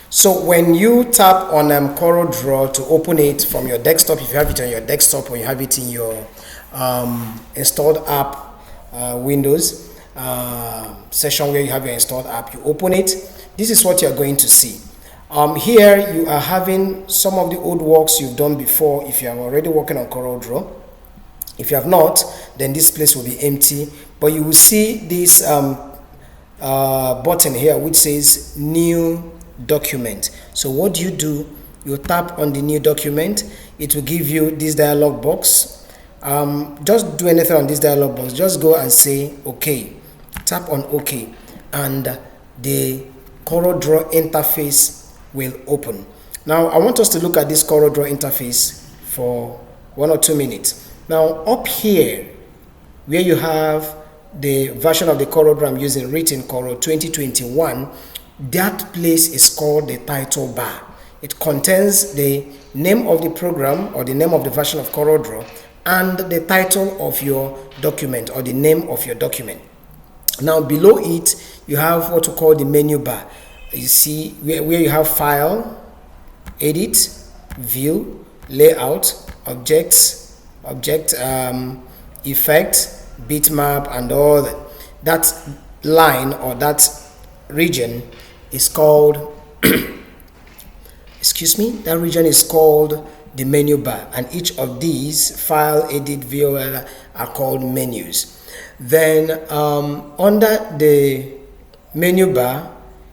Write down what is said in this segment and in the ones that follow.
So when you tap on CorelDraw to open it from your desktop, if you have it on your desktop or you have it in your installed app Windows session where you have your installed app, you open it. This is what you're going to see. Here you are having some of the old works you've done before if you are already working on CorelDraw. If you have not, then this place will be empty, but you will see this button here which says new document. So what do? You tap on the new document. It will give you this dialog box. Just do anything on this dialog box, just go and say OK. Tap on OK and the CorelDraw interface will open. Now I want us to look at this CorelDraw interface for 1 or 2 minutes. Now up here where you have the version of the CorelDraw I'm using written Corel 2021, that place is called the title bar. It contains the name of the program or the name of the version of CorelDraw and the title of your document or the name of your document. Now below it you have what we call the menu bar. You see where you have file, edit, view, layout, objects, effect, bitmap and all that. That line or that region is called that region is called the menu bar, and each of these file, edit, view are called menus. Then under the menu bar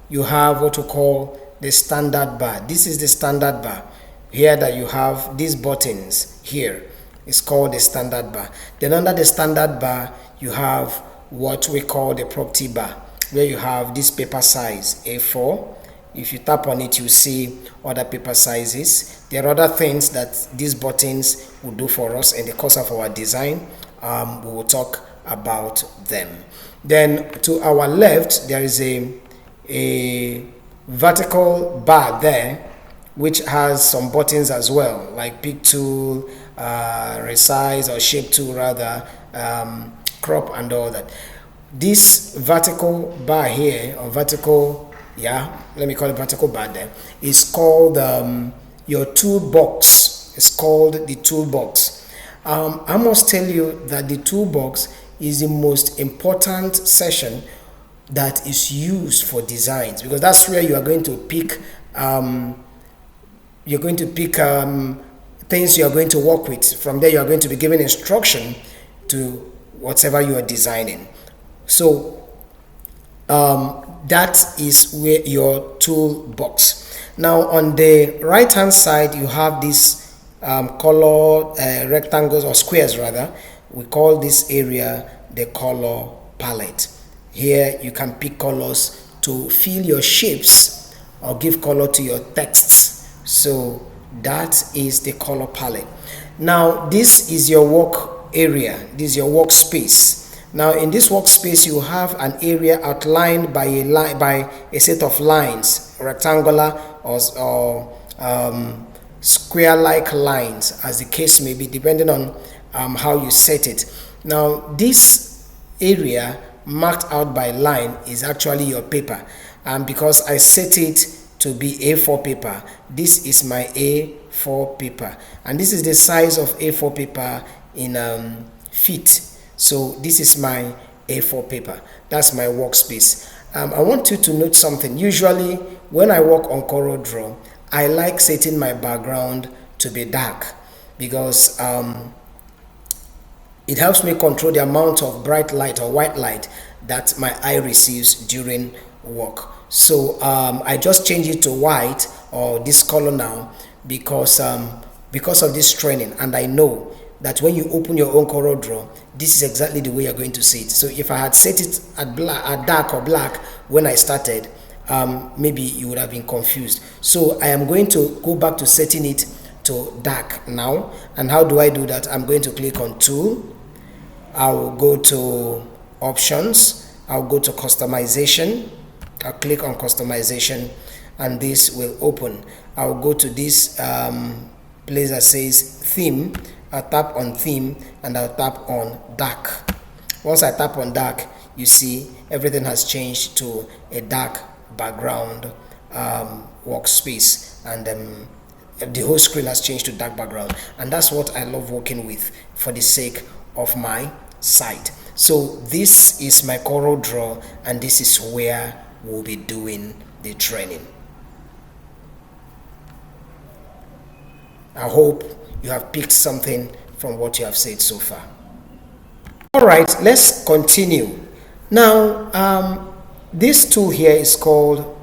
you have what we call the standard bar. This is the standard bar here that you have these buttons here. It's called the standard bar. Then under the standard bar you have what we call the property bar, where you have this paper size A4. If you tap on it, you see other paper sizes. There are other things that these buttons will do for us in the course of our design. We will talk about them. Then to our left there is a vertical bar there which has some buttons as well, like pick tool, resize or shape tool rather, crop and all that. This vertical bar here, or vertical, let me call it vertical bar there, is called your toolbox. It's called the toolbox. I must tell you that the toolbox is the most important section that is used for designs, because that's where you are going to pick things you are going to work with. From there you are going to be given instruction to whatever you are designing. So that is where your toolbox. Now on the right hand side you have this color rectangles or squares rather. We call this area the color palette. Here you can pick colors to fill your shapes or give color to your texts. So that is the color palette. Now this is your work area, this is your workspace. Now in this workspace you have an area outlined by a set of lines, rectangular or square-like lines, as the case may be, depending on how you set it. Now this area marked out by line is actually your paper, and because I set it to be A4 paper, this is my A4 paper, and this is the size of A4 paper in feet. So this is my A4 paper. That's my workspace. I want you to note something. Usually when I work on CorelDraw, I like setting my background to be dark, because it helps me control the amount of bright light or white light that my eye receives during work. So I just change it to white or this color now because of this training, and I know that when you open your own CorelDraw, this is exactly the way you're going to see it. So if I had set it at dark or black when I started, maybe you would have been confused. So I am going to go back to setting it to dark now. And how do I do that? I'm going to click on Tool. I'll go to Options. I'll go to Customization. I'll click on Customization and this will open. I'll go to this place that says Theme. I'll tap on Theme and I'll tap on Dark. Once I tap on Dark, you see everything has changed to a dark background workspace, and the whole screen has changed to dark background. And that's what I love working with for the sake of my site. So this is my CorelDraw, and this is where we'll be doing the training. I hope you have picked something from what you have said so far. All right, let's continue. Now, this tool here is called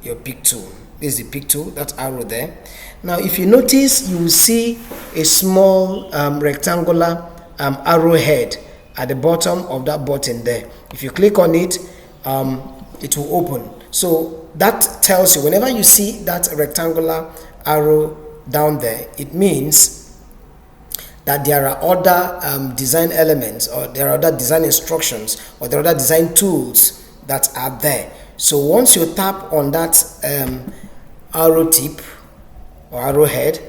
your pick tool. This is the pick tool, that arrow there. Now, if you notice, you will see a small rectangular arrowhead at the bottom of that button there. If you click on it, it will open. So that tells you, whenever you see that rectangular arrow down there, it means that there are other design elements, or there are other design instructions, or there are other design tools that are there. So once you tap on that arrow tip or arrowhead,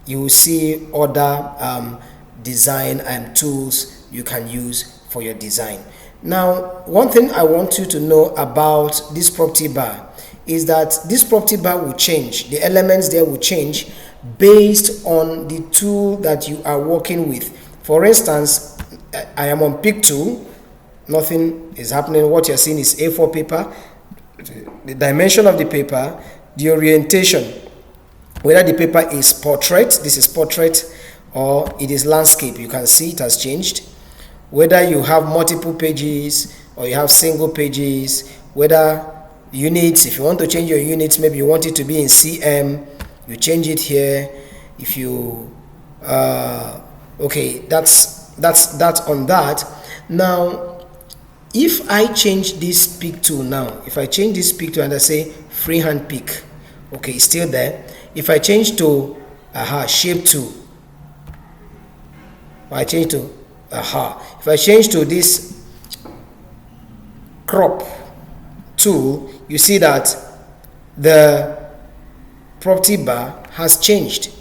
you will see other design and tools you can use for your design. Now, one thing I want you to know about this property bar is that this property bar will change. The elements there will change based on the tool that you are working with. For instance, I am on pick tool. Nothing is happening. What you're seeing is A4 paper, the dimension of the paper, the orientation, whether the paper is portrait, this is portrait, or it is landscape. You can see it has changed. Whether you have multiple pages or you have single pages, whether units, if you want to change your units, maybe you want it to be in cm, you change it here. If you okay, that's on that. Now, if I change this pick tool now, if I change this pick tool and I say freehand pick, okay, it's still there. If I change to shape tool, I change to if I change to this crop tool, you see that the property bar has changed.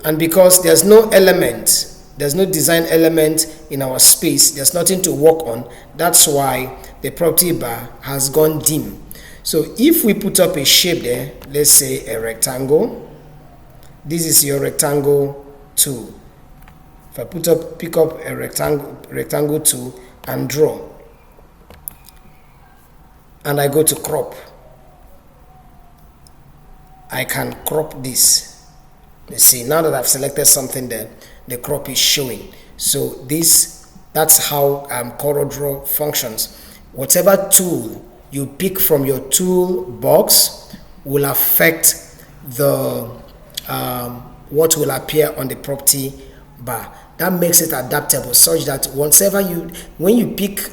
And because there's no element, there's no design element in our space, there's nothing to work on, that's why the property bar has gone dim. So if we put up a shape there, let's say a rectangle, this is your rectangle tool. If I pick up a rectangle tool and draw, and I go to crop, I can crop this. You see, now that I've selected something there, the crop is showing. So that's how CorelDraw functions. Whatever tool you pick from your tool box will affect the what will appear on the property bar. That makes it adaptable, such that when you pick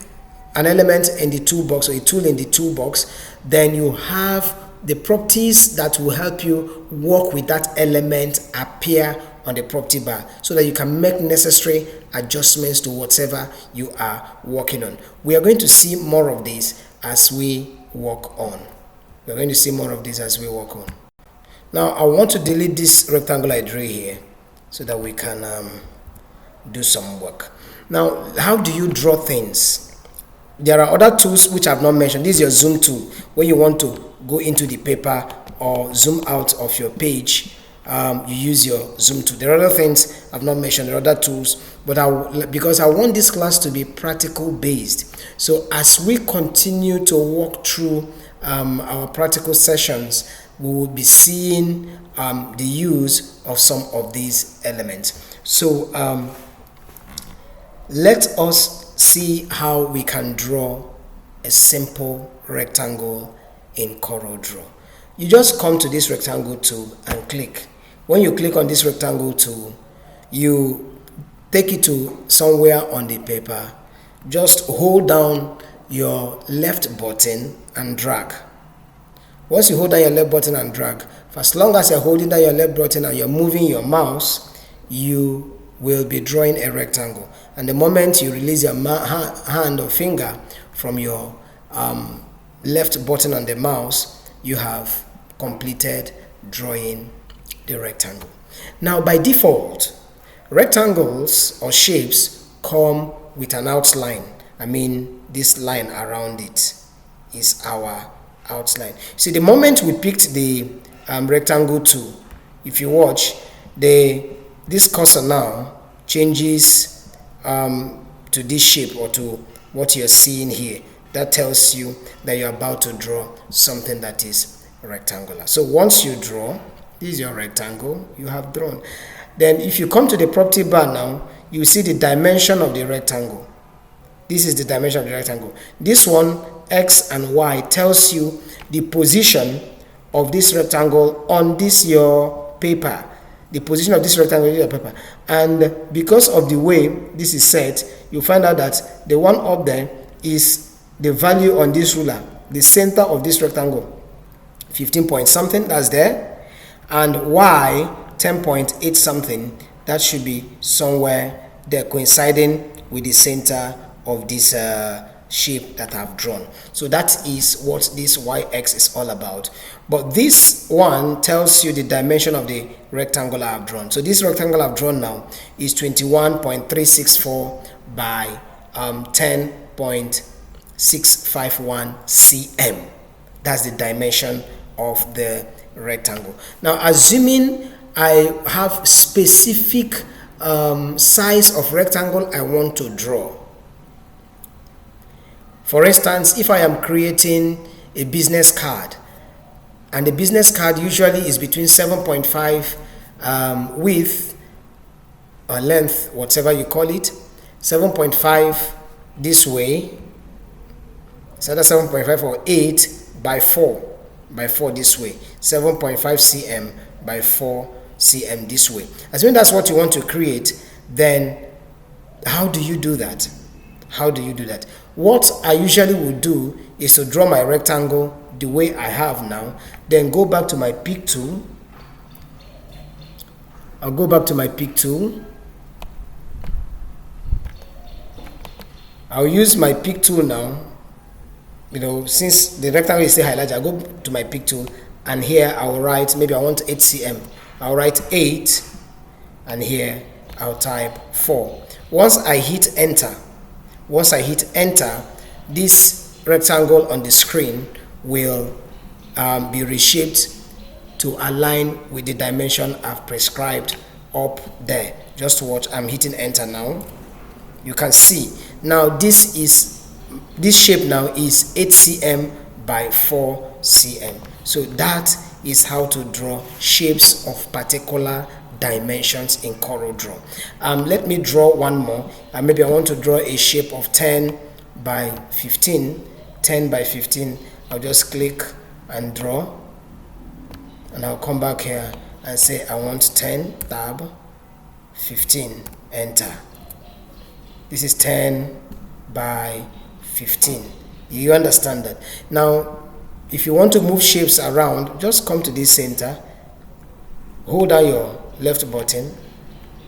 an element in the toolbox or a tool in the toolbox, then you have the properties that will help you work with that element appear on the property bar, so that you can make necessary adjustments to whatever you are working on. We are going to see more of this as we work on. We're going to see more of this as we work on. Now, I want to delete this rectangle I drew here so that we can do some work. Now, how do you draw things? There are other tools which I've not mentioned. This is your zoom tool, when you want to go into the paper or zoom out of your page. You use your zoom tool. There are other things I've not mentioned. There are other tools, but because I want this class to be practical based, so as we continue to walk through our practical sessions, we will be seeing the use of some of these elements. So let us see how we can draw a simple rectangle in CorelDraw. You just come to this rectangle tool and click. When you click on this rectangle tool, you take it to somewhere on the paper. Just hold down your left button and drag. Once you hold down your left button and drag, for as long as you're holding down your left button and you're moving your mouse, you will be drawing a rectangle. And the moment you release your hand or finger from your left button on the mouse, you have completed drawing the rectangle. Now, by default, rectangles or shapes come with an outline. I mean, this line around it is our outline. See, the moment we picked the rectangle tool, if you watch, this cursor now changes to this shape or to what you're seeing here. That tells you that you're about to draw something that is rectangular. So once you draw, this is your rectangle you have drawn. Then if you come to the property bar now, you see the dimension of the rectangle. This is the dimension of the rectangle. This one, X and Y, tells you the position of this rectangle on this your paper. The position of this rectangle on your paper. And because of the way this is set, you find out that the one up there is the value on this ruler, the center of this rectangle, 15 point something, that's there. And Y, 10.8 something, that should be somewhere there coinciding with the center of this shape that I've drawn. So that is what this YX is all about. But this one tells you the dimension of the rectangle I've drawn. So this rectangle I've drawn now is 21.364 by 10.651 cm. That's the dimension of the rectangle. Now, assuming I have specific size of rectangle I want to draw. For instance, if I am creating a business card, and the business card usually is between 7.5 width or length, whatever you call it, 7.5 this way, it's either 7.5 or 8 by 4 this way, 7.5 cm by 4 cm this way. Assuming that's what you want to create, then how do you do that? How do you do that? What I usually would do is to draw my rectangle the way I have now, then go back to my pick tool. I'll go back to my pick tool. I'll use my pick tool now. You know, since the rectangle is still highlighted, I'll go to my pick tool, and here I'll write, maybe I want 8 cm. I'll write 8, and here I'll type 4. Once I hit enter, this rectangle on the screen will be reshaped to align with the dimension I've prescribed up there. Just watch, I'm hitting enter now. You can see now this shape now is 8 cm by 4 cm. So that is how to draw shapes of particular dimensions in CorelDraw. Let me draw one more. Maybe I want to draw a shape of 10 by 15. 10 by 15. I'll just click and draw, and I'll come back here and say I want 10, tab, 15, enter. This is 10 by 15. You understand that? Now, if you want to move shapes around, just come to this center, hold down your left button,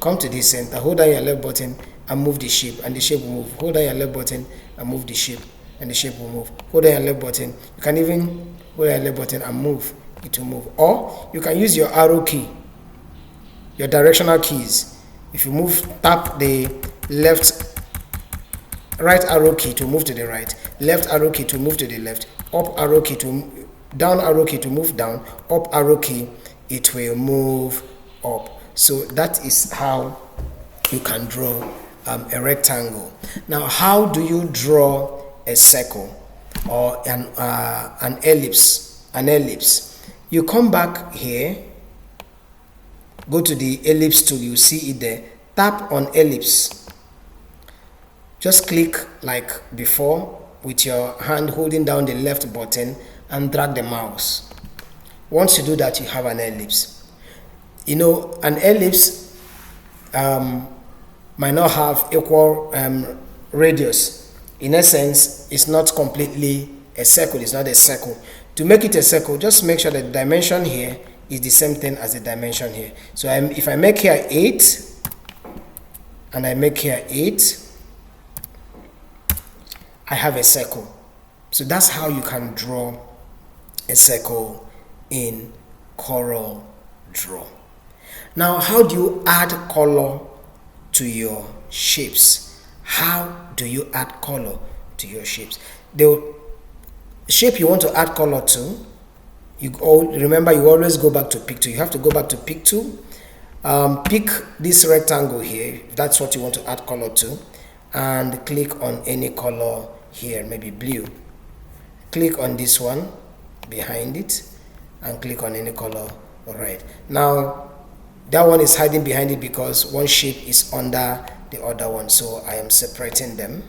come to this center, hold down your left button and move the shape, and the shape will move. Hold down your left button and move the shape, and the shape will move. Hold down your left button. You can even hold down your left button and move. It will move. Or you can use your arrow key, your directional keys. If you move, tap the right arrow key to move to the right, left arrow key to move to the left, up arrow key to down arrow key to move down, up arrow key, it will move up. So that is how you can draw a rectangle. Now, how do you draw a circle or an ellipse? You come back here, go to the ellipse tool, you see it there, tap on ellipse, just click like before with your hand holding down the left button and drag the mouse. Once you do that, you have an ellipse. You know, an ellipse might not have equal radius. In essence, it's not completely a circle. It's not a circle. To make it a circle, just make sure that the dimension here is the same thing as the dimension here. So if I make here 8 and I make here 8, I have a circle. So that's how you can draw a circle in CorelDraw. Now, how do you add color to your shapes? How do you add color to your shapes? The shape you want to add color to, remember you always go back to pick 2. You have to go back to pick 2. Pick this rectangle here, if that's what you want to add color to, and click on any color here, maybe blue. Click on this one behind it and click on any color red. Now that one is hiding behind it because one shape is under the other one, so I am separating them.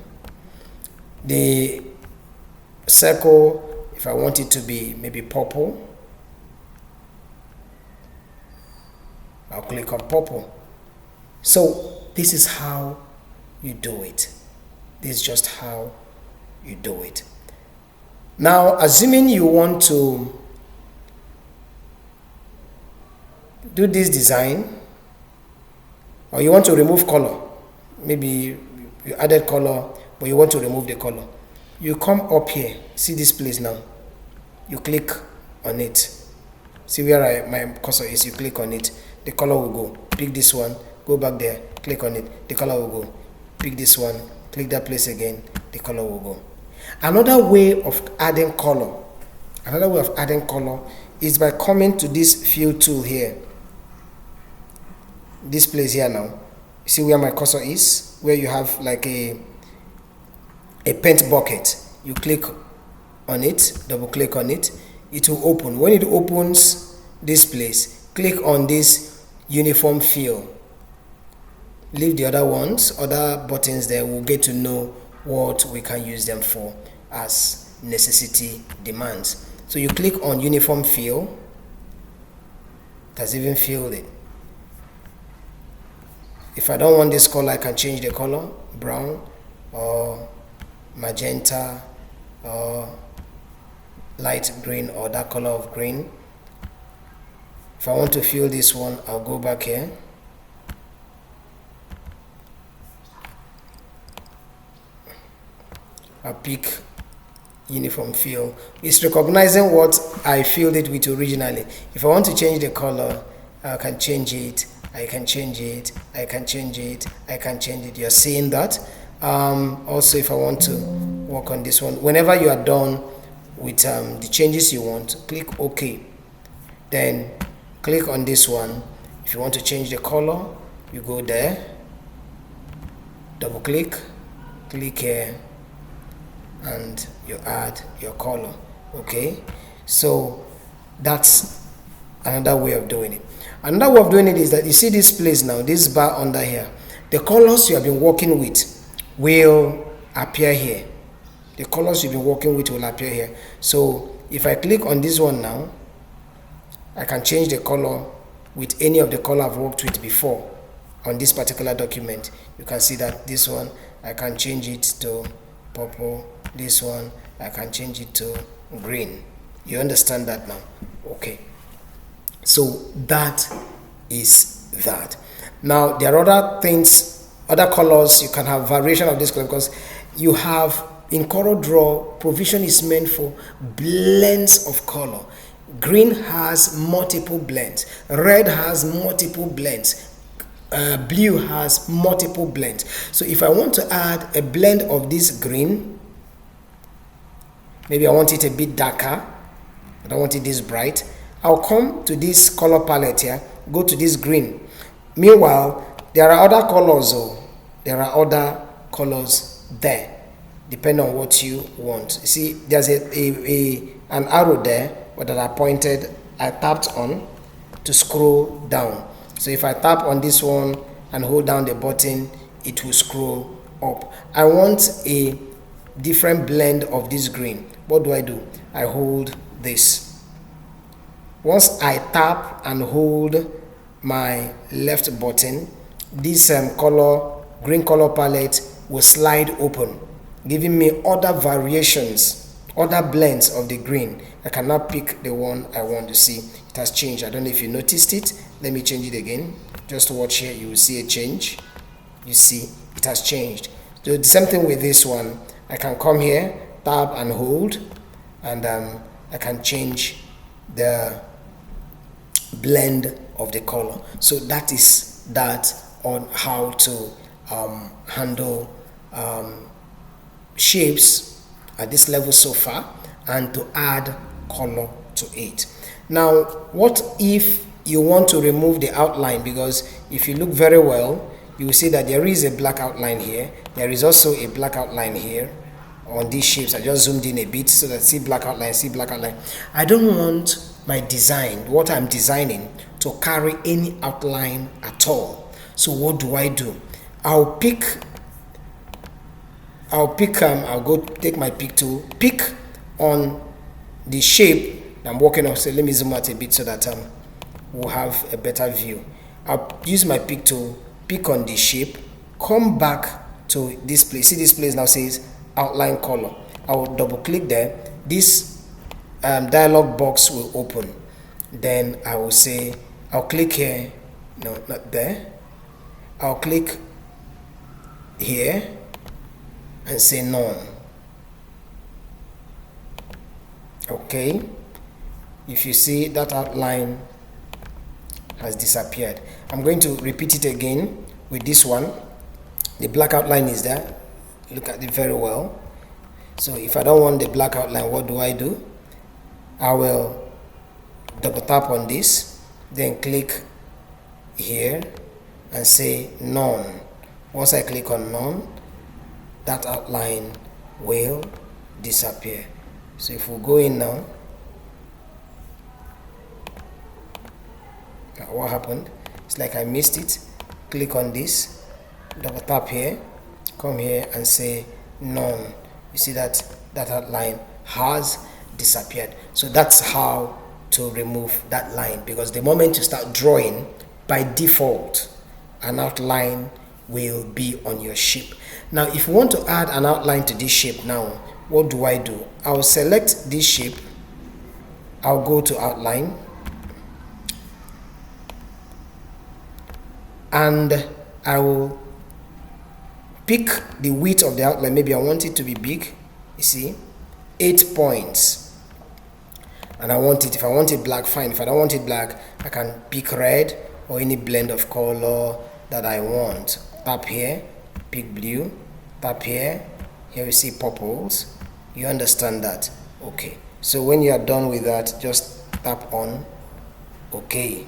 The circle, if I want it to be maybe purple, I'll click on purple. So this is how you do it. This is just how you do it. Now, assuming you want to do this design, or you want to remove color, maybe you added color but you want to remove the color, you come up here, see this place now, you click on it, see where my cursor is, you click on it, the color will go. Pick this one, go back there, click on it, the color will go. Pick this one, click that place again, the color will go. Another way of adding color is by coming to this fill tool here, this place here now. You see where my cursor is, where you have like a paint bucket. You click on it, double click on it, it will open. When it opens this place, click on this uniform fill. Leave the other ones, other buttons there, we'll get to know what we can use them for as necessity demands. So you click on uniform fill, it has even filled it. If I don't want this color, I can change the color, brown or magenta or light green or that color of green. If I want to fill this one, I'll go back here. I'll pick uniform fill. It's recognizing what I filled it with originally. If I want to change the color, I can change it. I can change it. I can change it. I can change it. You're seeing that. Also, if I want to work on this one, whenever you are done with the changes you want, click OK. Then click on this one. If you want to change the color, you go there, double click, click here, and you add your color. Okay, so that's another way of doing it. Another way of doing it is that you see this place now, this bar under here, the colors you have been working with will appear here. The colors you've been working with will appear here. So if I click on this one now, I can change the color with any of the color I've worked with before on this particular document. You can see that this one, I can change it to purple. This one, I can change it to green. You understand that now? Okay. So that is that. Now, there are other things, other colors. You can have variation of this color because you have, in CorelDraw, provision is meant for blends of color. Green has multiple blends. Red has multiple blends. Blue has multiple blends. So if I want to add a blend of this green, maybe I want it a bit darker, I don't want it this bright, I'll come to this color palette here, go to this green. Meanwhile, there are other colors, there are other colors there, depending on what you want. You see, there's an arrow there that I tapped on to scroll down. So if I tap on this one and hold down the button, it will scroll up. I want a different blend of this green. What do? I hold this. Once I tap and hold my left button, this green color palette will slide open, giving me other variations, other blends of the green. I cannot pick the one I want to see. It has changed. I don't know if you noticed it. Let me change it again. Just watch here, you will see a change. You see, it has changed. So the same thing with this one. I can come here, tap and hold, and I can change the blend of the color. So that is that on how to handle shapes at this level so far. and to add color to it. Now, what if you want to remove the outline? Because if you look very well, you will see that there is a black outline here. There is also a black outline here on these shapes. I just zoomed in a bit so that see black outline, see black outline. I don't want my design, what I'm designing, to carry any outline at all. So what do? I'll go take my pick tool, pick on the shape I'm working on. So let me zoom out a bit so that we'll have a better view. I'll use my pick tool, pick on the shape, come back to this place. See, this place now says outline color. I will double click there. This dialog box will open. Then I will say, I'll click here, no, not there. I'll click here and say none. Okay, if you see that outline has disappeared. I'm going to repeat it again with this one. The black outline is there. Look at it very well. So if I don't want the black outline, what do? I will double tap on this, then click here and say none. Once I click on none, that outline will disappear. So if we go in now, what happened? It's like I missed it. Click on this, double tap here, come here and say none. You see that outline has disappeared. So that's how to remove that line, because the moment you start drawing, by default an outline will be on your shape. Now if you want to add an outline to this shape, now what do? I'll select this shape, I'll go to outline, and I will pick the width of the outline. Maybe I want it to be big, you see, 8 points, and I want it, if I want it black, fine. If I don't want it black, I can pick red or any blend of color that I want. Tap here, pick blue, tap here, here we see purples. You understand that? Okay, so when you are done with that, just tap on OK.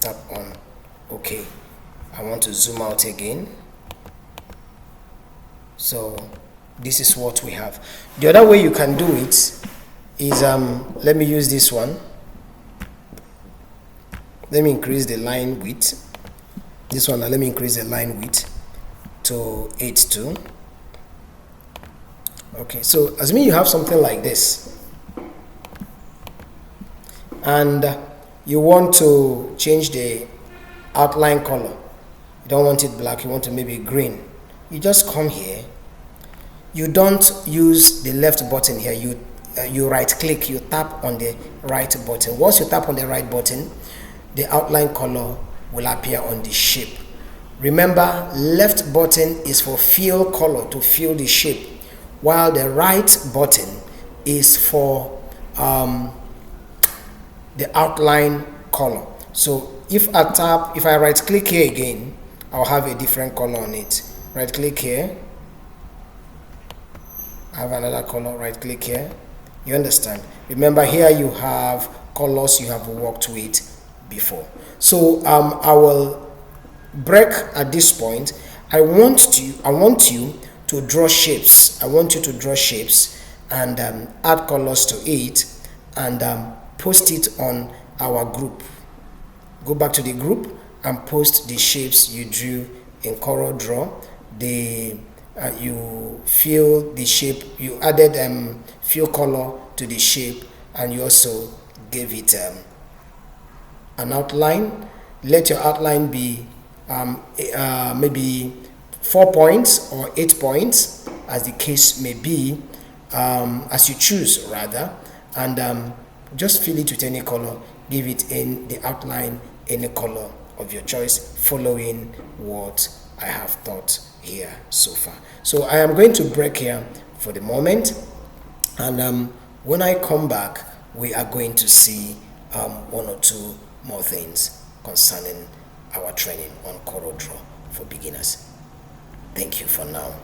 Tap on OK. I want to zoom out again. So this is what we have. The other way you can do it is let me use this one. Let me increase the line width. This one, let me increase the line width to 8.2. Okay, so assuming you have something like this and you want to change the outline color, you don't want it black, you want it maybe green, you just come here. You don't use the left button here, you right click, you tap on the right button. Once you tap on the right button, the outline color will appear on the shape. Remember, left button is for fill color, to fill the shape, while the right button is for the outline color. So if I right click here again, I'll have a different color on it. Right click here, I have another color. Right click here. You understand? Remember, here you have colors you have worked with before. So I will break at this point. I want you to draw shapes. I want you to draw shapes and add colors to it and post it on our group. Go back to the group and post the shapes you drew in CorelDraw. You fill the shape, you added fill color to the shape, and you also gave it an outline. Let your outline be maybe 4 points or 8 points, as the case may be, as you choose rather, and just fill it with any color. Give it in the outline any color of your choice, following what I have taught here so far. So I am going to break here for the moment, and when I come back, we are going to see 1 or 2 more things concerning our training on CorelDraw for beginners. Thank you for now.